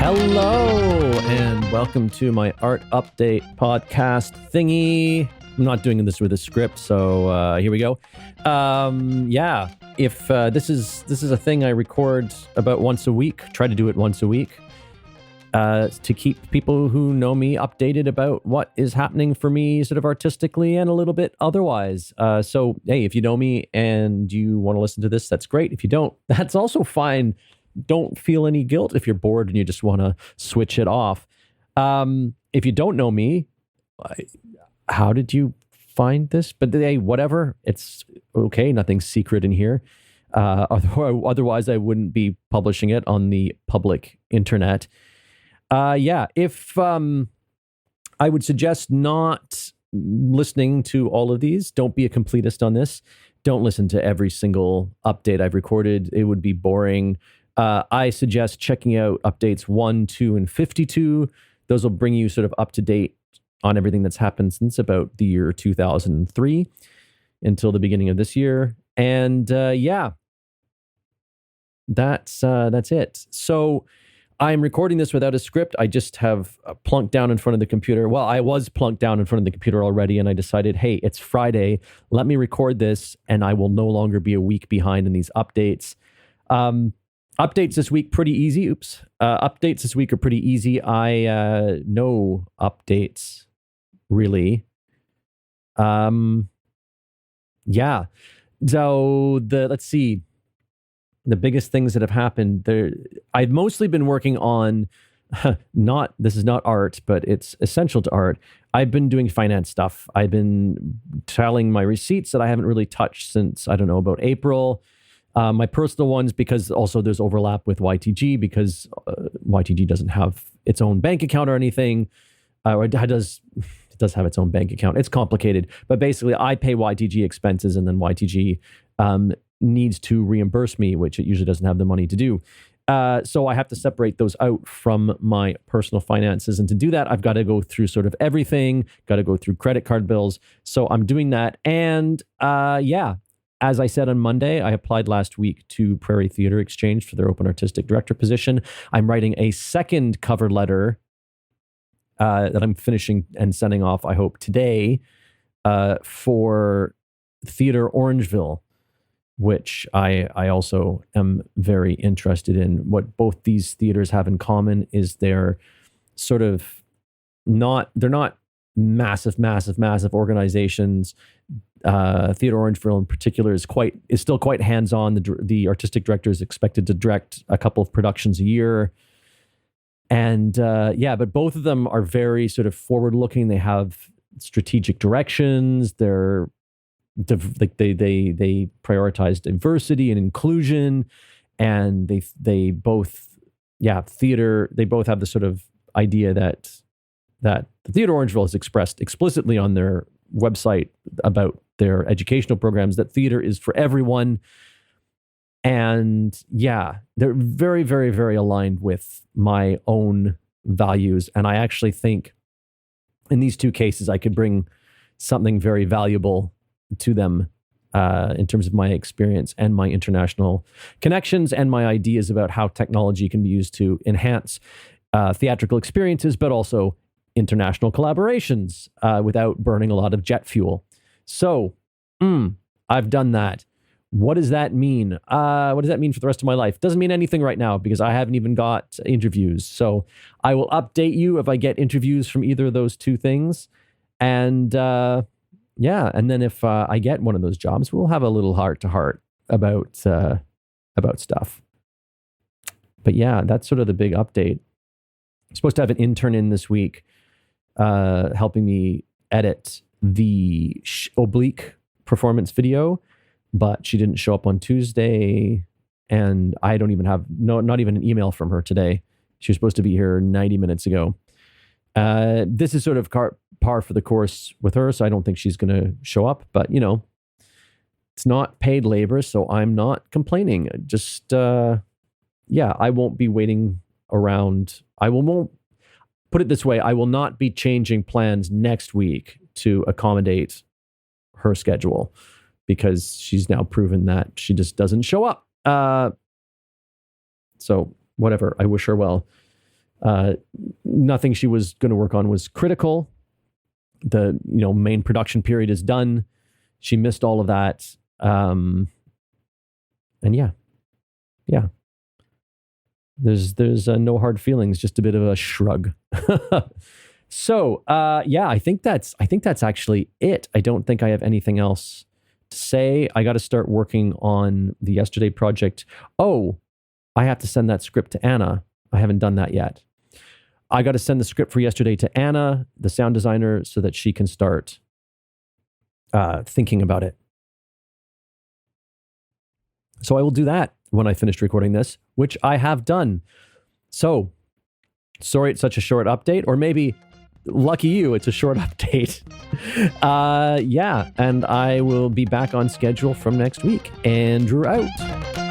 Hello, and welcome to my art update podcast thingy. I'm not doing this with a script, so here we go. If this is a thing I record about once a week, try to do it once a week, to keep people who know me updated about what is happening for me sort of artistically and a little bit otherwise. So, hey, if you know me and you want to listen to this, that's great. If you don't, that's also fine. Don't feel any guilt if you're bored and you just want to switch it off. If you don't know me, how did you find this? But hey, whatever. It's okay. Nothing's secret in here. Otherwise, I wouldn't be publishing it on the public internet. If I would suggest not listening to all of these. Don't be a completist on this. Don't listen to every single update I've recorded. It would be boring. I suggest checking out updates 1, 2, and 52. Those will bring you sort of up to date on everything that's happened since about the year 2003 until the beginning of this year. And that's it. So I'm recording this without a script. I just have plunked down in front of the computer. Well, I was plunked down in front of the computer already, and I decided, hey, it's Friday. Let me record this, and I will no longer be a week behind in these updates. Updates this week, pretty easy. Updates this week are pretty easy. No updates, really. So let's see. The biggest things that have happened there. I've mostly been working on this is not art, but it's essential to art. I've been doing finance stuff. I've been tallying my receipts that I haven't really touched since, I don't know, about April. My personal ones, because also there's overlap with YTG, because YTG doesn't have its own bank account or anything. It does have its own bank account. It's complicated, but basically I pay YTG expenses, and then YTG needs to reimburse me, which it usually doesn't have the money to do. So I have to separate those out from my personal finances. And to do that, I've got to go through sort of everything, got to go through credit card bills. So I'm doing that. And as I said on Monday, I applied last week to Prairie Theatre Exchange for their open artistic director position. I'm writing a second cover letter that I'm finishing and sending off, I hope, today for Theatre Orangeville, which I also am very interested in. What both these theaters have in common is they're sort of they're not massive organizations. Theatre Orangeville in particular is still quite hands-on. The artistic director is expected to direct a couple of productions a year. And but both of them are very sort of forward-looking. They have strategic directions. They prioritize diversity and inclusion, and they both have the sort of idea that the Theatre Orangeville has expressed explicitly on their website about their educational programs that theater is for everyone. And they're very, very, very aligned with my own values. And I actually think in these two cases, I could bring something very valuable to them in terms of my experience and my international connections and my ideas about how technology can be used to enhance theatrical experiences, but also international collaborations without burning a lot of jet fuel. So I've done that. What does that mean? What does that mean for the rest of my life? Doesn't mean anything right now because I haven't even got interviews. So I will update you if I get interviews from either of those two things. And and then if I get one of those jobs, we'll have a little heart-to-heart about stuff. But that's sort of the big update. I'm supposed to have an intern in this week helping me edit the oblique performance video, but she didn't show up on Tuesday, and I don't even have not even an email from her today. She was supposed to be here 90 minutes ago. This is sort of par for the course with her, so I don't think she's going to show up, but it's not paid labor, so I'm not complaining. Just I won't be waiting around. I won't put it this way. I will not be changing plans next week to accommodate her schedule because she's now proven that she just doesn't show up. So whatever. I wish her well. Nothing she was going to work on was critical. The main production period is done. She missed all of that. And yeah. There's no hard feelings, just a bit of a shrug. So I think that's actually it. I don't think I have anything else to say. I got to start working on the Yesterday project. Oh, I have to send that script to Anna. I haven't done that yet. I got to send the script for Yesterday to Anna, the sound designer, so that she can start thinking about it. So I will do that when I finish recording this, which I have done. So sorry it's such a short update, or maybe lucky you, it's a short update. And I will be back on schedule from next week. Andrew out.